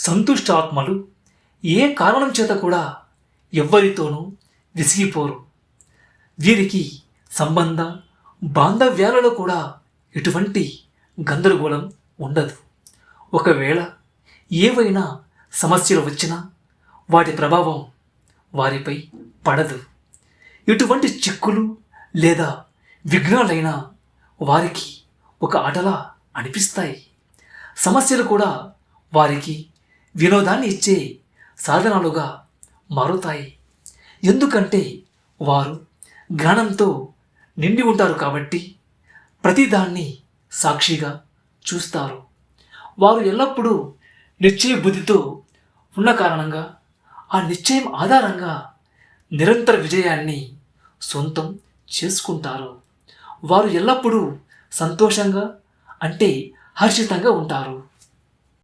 సంతుష్ట ఆత్మలు ఏ కారణం చేత కూడా ఎవ్వరితోనూ విసిగిపోరు. వీరికి సంబంధ బాంధవ్యాలలో కూడా ఎటువంటి గందరగోళం ఉండదు. ఒకవేళ ఏవైనా సమస్యలు వచ్చినా వాటి ప్రభావం వారిపై పడదు. ఎటువంటి చిక్కులు లేదా విఘ్నాలైనా వారికి ఒక ఆటలా అనిపిస్తాయి. సమస్యలు కూడా వారికి వినోదాన్ని ఇచ్చే సాధనాలుగా మారుతాయి. ఎందుకంటే వారు జ్ఞానంతో నిండి ఉంటారు కాబట్టి ప్రతిదాన్ని సాక్షిగా చూస్తారు. వారు ఎల్లప్పుడూ నిశ్చయ బుద్ధితో ఉన్న కారణంగా ఆ నిశ్చయం ఆధారంగా నిరంతర విజయాన్ని సొంతం చేసుకుంటారు. వారు ఎల్లప్పుడూ సంతోషంగా అంటే హర్షితంగా ఉంటారు.